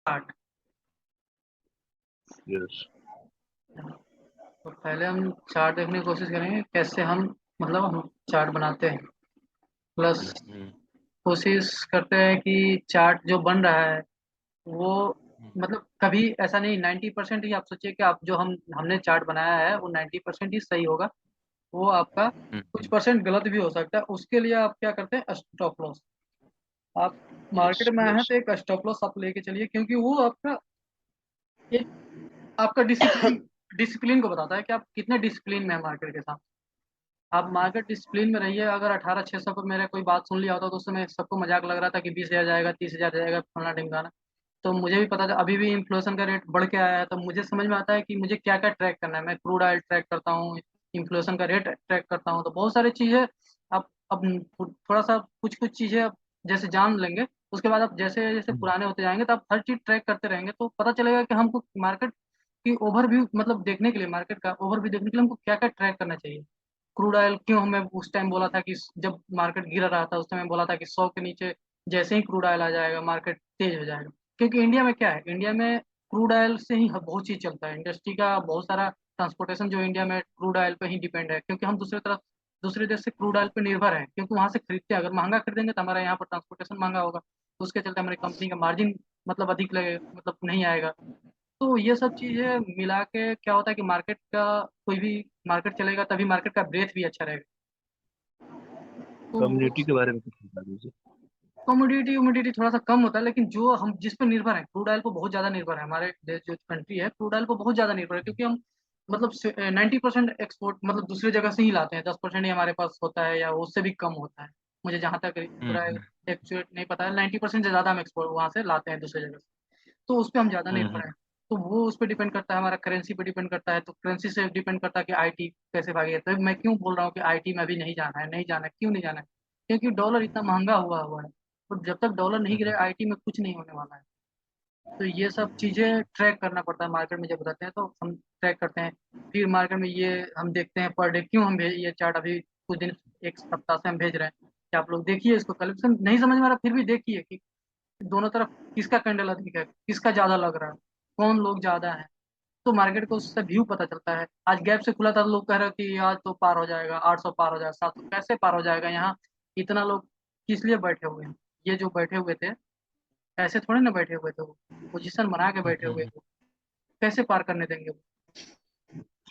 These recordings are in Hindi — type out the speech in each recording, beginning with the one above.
चार्ट। यस। तो पहले हम चार्ट देखने की कोशिश करेंगे कैसे हम मतलब हम चार्ट बनाते हैं, प्लस हम्म। कोशिश करते हैं कि चार्ट जो बन रहा है वो मतलब कभी ऐसा नहीं 90% ही आप सोचिए कि आप जो हमने चार्ट बनाया है वो 90% ही सही होगा। वो आपका कुछ परसेंट गलत भी हो सकता है, उसके लिए आप क्या करते हैं, स्टॉप लॉस। आप यस। मार्केट में आए हैं यस। तो एक स्टॉप लॉस आप लेके चलिए, क्योंकि वो आपका एक आपका डिसिप्लिन डिसिप्लिन को बताता है कि आप कितने डिसिप्लिन में है मार्केट के साथ। आप मार्केट डिसिप्लिन में रहिए। अगर 18,600 पर मेरे कोई बात सुन लिया होता तो उस समय सबको मजाक लग रहा था कि 20,000 जाएगा, 30,000 जाएगा, फलना ढिमकाना। तो मुझे भी पता था अभी भी इन्फ्लेशन का रेट बढ़ के आया है, तो मुझे समझ में आता है कि मुझे क्या क्या ट्रैक करना है। मैं क्रूड ऑयल ट्रैक करता हूँ, इन्फ्लेशन का रेट ट्रैक करता हूँ, तो बहुत सारी चीज़ें आप अब थोड़ा सा कुछ कुछ चीज़ें आप जैसे जान लेंगे, उसके बाद आप जैसे जैसे पुराने होते जाएंगे तो आप हर चीज़ ट्रैक करते रहेंगे तो पता चलेगा कि हमको मार्केट की ओवरव्यू मतलब देखने के लिए, मार्केट का ओवरव्यू देखने के लिए हमको क्या क्या ट्रैक करना चाहिए। क्रूड ऑयल क्यों हमें उस टाइम बोला था कि जब मार्केट गिर रहा था उस टाइम बोला था कि 100 के नीचे जैसे ही क्रूड ऑयल आ जाएगा मार्केट तेज हो जाएगा। क्योंकि इंडिया में क्या है, इंडिया में क्रूड ऑयल से ही बहुत चीज चलता है, इंडस्ट्री का बहुत सारा ट्रांसपोर्टेशन जो इंडिया में क्रूड ऑयल पे ही डिपेंड है, क्योंकि हम दूसरे देश से क्रूड ऑयल पे निर्भर है, क्योंकि वहां से खरीदते हैं। अगर महंगा खरीदेंगे तो हमारा यहाँ पर ट्रांसपोर्टेशन महंगा होगा, तो उसके चलते हमारी कंपनी का मार्जिन मतलब अधिक लगे मतलब नहीं आएगा। तो ये सब चीजें मिला के क्या होता है कि मार्केट का कोई भी मार्केट चलेगा तभी मार्केट का ब्रेथ भी अच्छा रहेगा। तो वो कम्युनिटी के बारे में कुछ बता दीजिए। कमोडिटी उमोडिटी थोड़ा सा कम होता है, लेकिन जो हम जिस पे निर्भर है क्रूड ऑयल को बहुत ज्यादा निर्भर है, हमारे देश जो कंट्री है क्रूड ऑयल को बहुत ज्यादा निर्भर है, क्योंकि हम मतलब 90% एक्सपोर्ट मतलब दूसरी जगह से ही लाते हैं, 10% ही हमारे पास होता है या उससे भी कम होता है। मुझे जहाँ तक पूरा हम्म। एक्चुअल नहीं पता है, 90% से ज्यादा हम एक्सपोर्ट वहाँ से लाते हैं दूसरी जगह से, तो उस पर हम ज्यादा निर्भर हैं। तो वो उस पर डिपेंड करता है, हमारा करेंसी पे डिपेंड करता है, तो करेंसी से डिपेंड करता है कि आईटी कैसे भागेगा। तो मैं क्यों बोल रहा हूँ कि आईटी में अभी नहीं जाना है, नहीं जाना है, क्यों नहीं जाना है, क्योंकि डॉलर इतना महंगा हुआ हुआ है, और जब तक डॉलर नहीं गिरे आईटी में कुछ नहीं होने वाला है। तो ये सब चीजें ट्रैक करना पड़ता है मार्केट में, जब रहते हैं तो हम ट्रैक करते हैं। फिर मार्केट में ये हम देखते हैं पर डे क्यों हम भेज ये चार्ट अभी कुछ दिन एक सप्ताह से हम भेज रहे हैं कि आप लोग देखिए इसको, कलेक्शन नहीं समझ में आ रहा फिर भी देखिए कि दोनों तरफ किसका कैंडल अधिक है, किसका ज्यादा लग रहा है, कौन लोग ज्यादा है। तो मार्केट को उससे व्यू पता चलता है। आज गैप से खुला था तो लोग कह रहे थे कि आज तो पार हो जाएगा, 800 पार हो जाएगा, 700 कैसे पार हो जाएगा, यहाँ इतना लोग किस लिए बैठे हुए हैं। ये जो बैठे हुए थे ऐसे थोड़े ना बैठे हुए थे, वो पोजीशन बना के बैठे हुए थे, कैसे पार करने देंगे वो।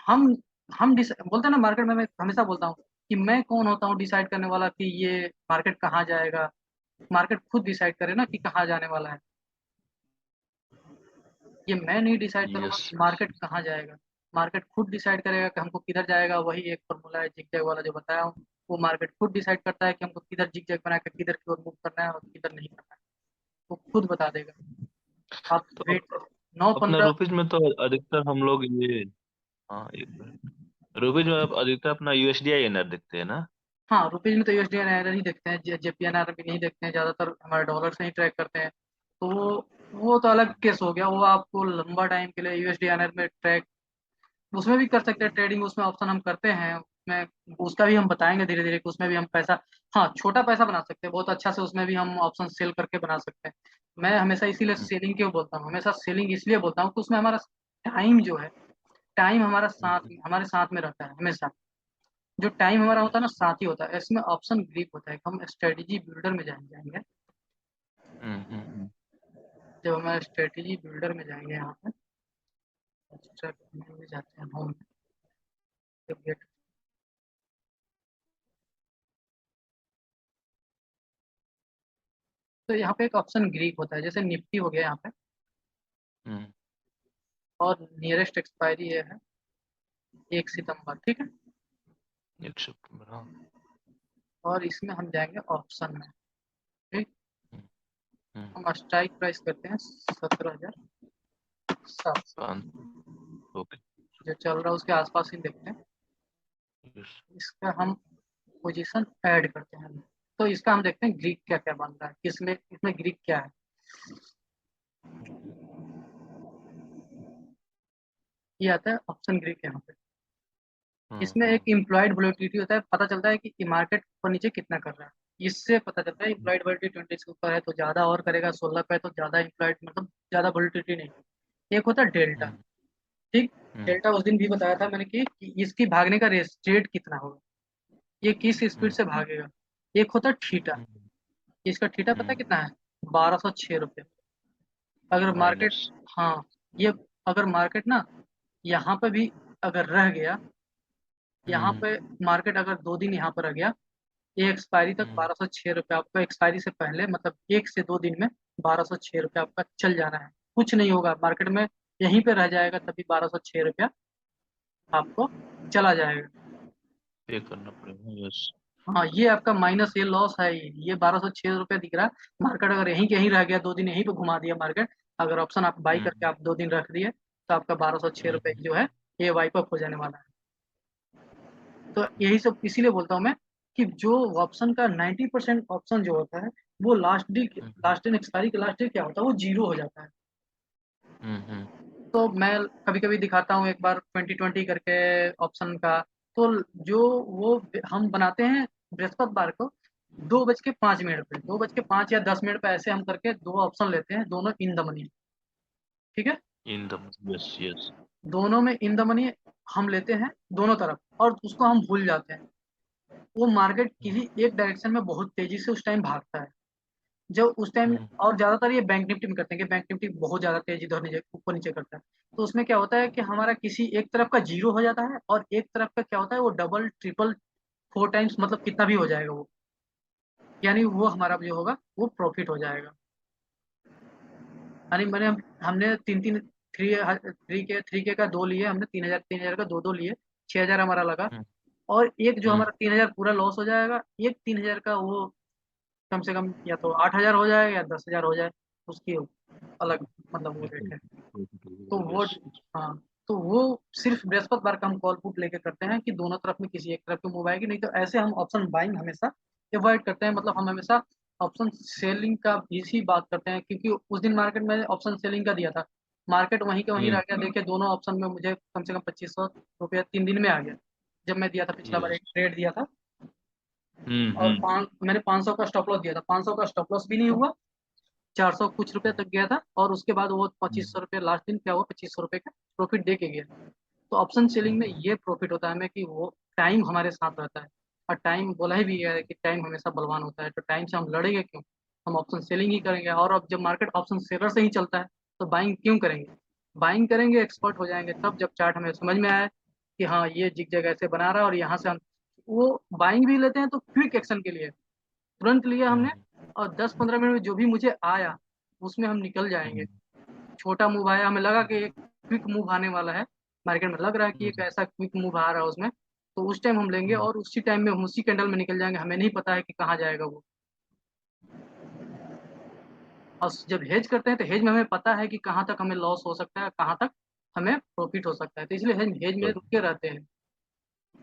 हम बोलते हैं ना मार्केट में, मैं हमेशा बोलता हूँ कि मैं कौन होता हूँ डिसाइड करने वाला कि ये मार्केट कहाँ जाएगा। मार्केट खुद डिसाइड करे ना कि कहाँ जाने वाला है, ये मैं नहीं डिसाइड करूंगा यस। कि मार्केट कहाँ जाएगा। मार्केट खुद डिसाइड करेगा कि हमको किधर जाएगा, वही एक फॉर्मूला है जिगजैग वाला जो बताया हूँ। वो मार्केट खुद डिसाइड करता है कि हमको किधर जिगजैग बना के किधर की ओर मूव करना है और किधर नहीं करना है, वो खुद बता देगा। आप तो वेट नौ अपना पंद्रह रुपीज में तो अधिकतर हम लोग ये, हाँ एक मिनट, रुपीज में आप अधिकतर अपना यूएसडीआई एनआर देखते हैं ना? हाँ, रुपीज में तो यूएसडीएनआर ही देखते हैं, जेपीएनआर भी नहीं देखते हैं, ज्यादातर हमारे डॉलर से ही ट्रैक करते हैं। तो वो तो अलग केस हो गया, वो आपको लंबा टाइम के लिए यूएसडीएनआर में ट्रैक उसमें भी कर सकते हैं ट्रेडिंग, उसमें ऑप्शन हम करते हैं उसमें। उसका भी हम बताएंगे धीरे धीरे कि उसमें भी हम पैसा, हाँ छोटा पैसा बना सकते हैं बहुत अच्छा से, उसमें भी हम ऑप्शन सेल करके बना सकते हैं। मैं हमेशा इसीलिए सेलिंग क्यों बोलता हूँ, हमेशा सेलिंग इसलिए बोलता हूँ कि उसमें हमारा टाइम जो है, टाइम हमारे साथ में रहता है हमेशा। जो टाइम हमारा होता है ना यस। साथ ही होता है, इसमें ऑप्शन ग्रीप होता है। हम स्ट्रेटेजी बिल्डर में जाएंगे, जब हमारे स्ट्रेटेजी बिल्डर में जाएंगे यहाँ पे, में जाते हैं होम, तो यहाँ पे एक ऑप्शन ग्रीक होता है, जैसे निफ्टी हो गया यहाँ पे, और नियरेस्ट एक्सपायरी ये है 1 सितंबर, ठीक है। 1 सितंबर, हाँ। और इसमें हम जाएंगे ऑप्शन में, ठीक। हम्म। हम्म। हम स्ट्राइक प्राइस करते हैं 17,700, 500। ओके। जो चल रहा है उसके आसपास ही देखते हैं। यस। इसका हम पोजीशन ऐड करते हैं, तो इसका हम देखते हैं ग्रीक क्या क्या बन रहा है, किसमें इसमें ग्रीक क्या है। ये आता है ऑप्शन ग्रीक यहाँ पे। इसमें एक इम्प्लॉयड वोलेटिलिटी होता है, पता चलता है कि मार्केट ऊपर नीचे कितना कर रहा है। इससे पता चलता है इम्प्लॉयड वोलेटिलिटी 20 के ऊपर है तो ज़्यादा और करेगा, 16 पे है तो ज़्यादा इम्प्लॉयड मतलब ज़्यादा वोलेटिलिटी नहीं। एक होता है डेल्टा। हम्म, ठीक। हम्म, डेल्टा उस दिन भी बताया था मैंने कि इसकी भागने का रेट कितना होगा, ये किस स्पीड हम्म, से भागेगा। एक होता है थीटा। हम्म, इसका थीटा पता हम्म, कितना है? 1206 रुपये। अगर मार्केट, माइनस। हाँ, ये अगर मार्केट ना यहाँ पे भी अगर रह गया, यहाँ हम्म, पे मार्केट अगर 2 दिन यहाँ पर रह गया, ये एक्सपायरी तक हम्म, 1206 रुपये आपका, एक्सपायरी से पहले मतलब 1 से 2 दिन में 1206 रुपये आपका चल जाना है। कुछ नहीं होगा मार्केट में, यहीं पे रह जाएगा तभी 1206 रुपया आपको चला जाएगा। पे करना पड़ेगा, यस। हाँ, ये आपका माइनस, ये लॉस है। ये 1206 रुपये दिख रहा है। मार्केट अगर यहीं के यहीं रह गया, 2 दिन यहीं पे घुमा दिया मार्केट, अगर ऑप्शन आप बाई करके हम्म, आप 2 दिन रख दिए, तो आपका 1206 रुपये हम्म, जो है ये वाइप अप हो जाने वाला है। तो यही सब इसीलिए बोलता हूँ मैं कि जो ऑप्शन का 90% ऑप्शन जो होता है, वो हम्म, लास्ट दिन एक्सपायरी के लास्ट डे क्या होता है, वो जीरो हो जाता है। हम्म, तो मैं कभी कभी दिखाता हूँ एक बार 2020 करके ऑप्शन का। तो जो वो हम बनाते हैं बृहस्पतिवार को 2:05 पे, 2:05 या 10 मिनट पे, ऐसे हम करके दो ऑप्शन लेते हैं, दोनों इन द मनी। ठीक है। In the, yes yes. दोनों में इन द मनी हम लेते हैं दोनों तरफ, और उसको हम भूल जाते हैं। वो मार्केट किसी एक डायरेक्शन में बहुत तेजी से उस टाइम भागता है, जो उस टाइम। हम्म, और ज्यादातर ये बैंक निफ्टी में करते हैं कि बैंक निफ्टी बहुत ज्यादा तेजी इधर नीचे ऊपर नीचे करता है। तो उसमें क्या होता है कि हमारा किसी एक तरफ का जीरो हो जाता है, और एक तरफ का क्या होता है, वो डबल ट्रिपल 4 टाइम्स, मतलब कितना भी हो जाएगा वो, यानी वो हमारा जो होगा वो प्रॉफिट हो जाएगा। यानी हमने तीन तीन थ्री के का दो लिए हमने, 3,000 का दो दो लिए, 6,000 हमारा लगा। हम्म, और एक जो हम्म, हमारा 3,000 पूरा लॉस हो जाएगा, एक 3,000 का वो कम से कम या तो 8,000 हो जाए या 10,000 हो जाए, उसकी अलग मतलब वो रेट है। तो वो, यस। हाँ, तो वो सिर्फ बृहस्पतिवार का हम कॉल पुट लेके करते हैं कि दोनों तरफ में किसी एक तरफ की मूव आएगी, नहीं तो ऐसे हम ऑप्शन बाइंग हमेशा अवॉइड करते हैं। मतलब हम हमेशा ऑप्शन सेलिंग का इसी बात करते हैं, क्योंकि उस दिन मार्केट में ऑप्शन सेलिंग का दिया था, मार्केट वहीं के वहीं रह हम्म, गया। देखिए दोनों ऑप्शन में मुझे कम से कम 2,500 रुपया 3 दिन में आ गया, जब मैं दिया था पिछला बार यस। एक ट्रेड दिया था। हम्म, और मैंने 500 का स्टॉप लॉस दिया था, 500 का स्टॉप लॉस भी नहीं हुआ, 400 कुछ रुपए तक गया था, और उसके बाद वो 2,500 रुपये लास्ट दिन क्या हुआ, 2,500 रुपये का प्रॉफिट दे के गया। तो ऑप्शन सेलिंग में ये प्रॉफिट होता है हमें कि वो टाइम हमारे साथ रहता है। और टाइम बोला ही भी गया है कि टाइम हमेशा बलवान होता है, तो टाइम से हम लड़ेंगे क्यों, हम ऑप्शन सेलिंग ही करेंगे। और अब जब मार्केट ऑप्शन सेलर से ही चलता है, तो बाइंग क्यों करेंगे। बाइंग करेंगे, एक्सपर्ट हो जाएंगे तब, जब चार्ट हमें समझ में आए कि हाँ ये जिग जगह ऐसे बना रहा है, और यहाँ से हम वो बाइंग भी लेते हैं तो क्विक एक्शन के लिए तुरंत लिया हमने, और 10-15 मिनट में जो भी मुझे आया उसमें हम निकल जाएंगे। छोटा मूव आया, हमें लगा कि एक क्विक मूव आने वाला है, मार्केट में लग रहा है कि एक ऐसा क्विक मूव आ रहा है उसमें, तो उस टाइम हम लेंगे, और उसी टाइम में हम उसी कैंडल में निकल जाएंगे, हमें नहीं पता है कि कहाँ जाएगा वो। और जब हेज करते हैं तो हेज में हमें पता है कि कहाँ तक हमें लॉस हो सकता है, कहाँ तक हमें प्रॉफिट हो सकता है, तो इसलिए हेज हेज में रुके रहते हैं।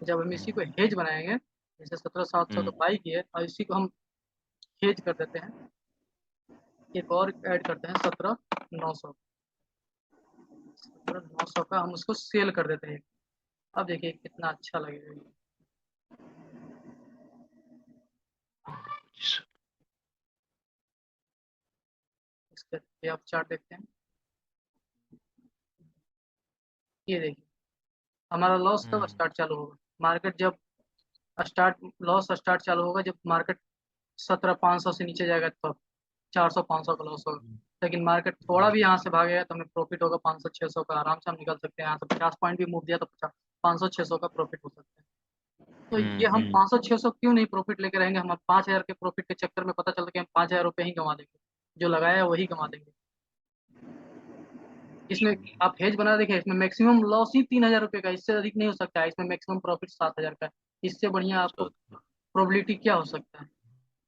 जब हम इसी को हेज बनाएंगे, जैसे 17,700 तो बाई किए, और इसी को हम हेज कर देते हैं, एक और ऐड करते हैं 17,900, 17,900 का हम उसको सेल कर देते हैं। अब देखिए कितना अच्छा लगेगा ये। इसके ये आप चार्ट देखते हैं, ये देखिए हमारा लॉस कब स्टार्ट चालू होगा, मार्केट जब स्टार्ट लॉस स्टार्ट चालू होगा जब मार्केट 17,500 से नीचे जाएगा, तब 400-500 का लॉस होगा। लेकिन मार्केट थोड़ा भी यहाँ से भागेगा तो हमें प्रॉफिट होगा 500-600 का, आराम से हम निकल सकते हैं यहाँ से। 50 पॉइंट भी मूव दिया तो 500-600 का प्रॉफिट हो सकता है। तो ये हम 500-600 क्यों नहीं प्रॉफिट लेके रहेंगे, हम 5,000 के प्रॉफिट के चक्कर में पता चलता है कि हम 5,000 रुपये ही गंवा देंगे, जो लगाया है वही गंवा देंगे। इसमें आप हेज बना देखें, इसमें मैक्सिमम लॉस ही 3,000 रुपये का, इससे अधिक नहीं हो सकता है। इसमें मैक्सिमम प्रॉफिट 7,000 का है। इससे बढ़िया आपको प्रोबेबिलिटी क्या हो सकता है।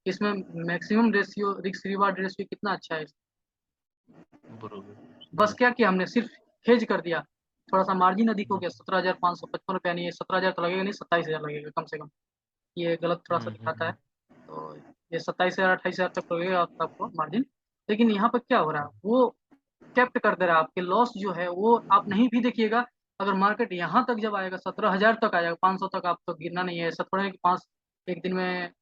इसमें maximum ratio, risk reward ratio कितना अच्छा है। बस क्या किया हमने, सिर्फ हेज कर दिया, थोड़ा सा मार्जिन अधिक हो गया, 17,555 रुपया नहीं है, 17,000 तो लगेगा नहीं, 27,000 लगेगा कम से कम। ये गलत थोड़ा सा दिखाता है, तो ये 27,000 28,000 तक लगेगा आपको मार्जिन। लेकिन यहाँ पर क्या हो रहा है, वो कैप्ट कर दे रहा है आपके लॉस जो है, वो आप नहीं भी देखिएगा। अगर मार्केट यहाँ तक जब आएगा, 17,000 तक आ जाएगा, 500 तक आप तो गिरना नहीं है, ऐसा थोड़ा है कि पाँच एक दिन में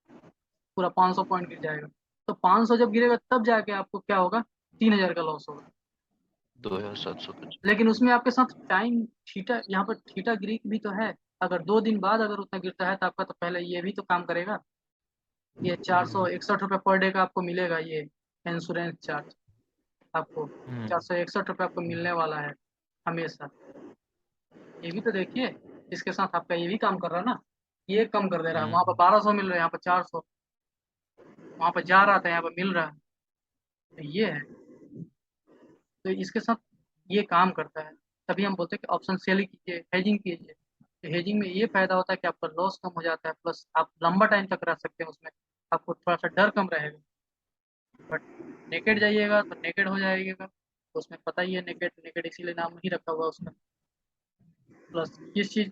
पूरा 500 पॉइंट गिर जाएगा। तो 500 जब गिरेगा तब जाके आपको क्या होगा, 3000 का लॉस होगा। 2750। लेकिन उसमें आपके साथ टाइम थीटा, यहाँ पर थीटा ग्रीक भी तो है। अगर 2 दिन बाद अगर उतना गिरता है तो आपका तो पहले ये भी तो काम करेगा। ये 461 रुपये पर डे का आपको मिलेगा, ये इंश्योरेंस चार्ज आपको हम्म 461 रुपये आपको मिलने वाला है हमेशा। ये भी तो देखिए, इसके साथ आपका ये भी काम कर रहा है ना, ये कम कर दे रहा है। वहां पर हम्म 1200 मिल रहा है, यहाँ पर 400। वहां पर जा रहा था, यहाँ पर मिल रहा है। तो ये है। तो इसके साथ ये काम करता है। तभी हम बोलते हैं कि ऑप्शन सेल कीजिए, हेजिंग कीजिए। तो हेजिंग में ये फायदा होता है कि आपका लॉस कम हो जाता है, प्लस आप लंबा टाइम तक रह सकते हैं उसमें। आपको थोड़ा सा डर कम रहेगा। बट नेकेड जाइएगा तो नेकेड हो जाएगा। तो उसमें पता ही है, नेकेड नेकेड इसीलिए नाम नहीं रखा हुआ उसका। प्लस किस चीज़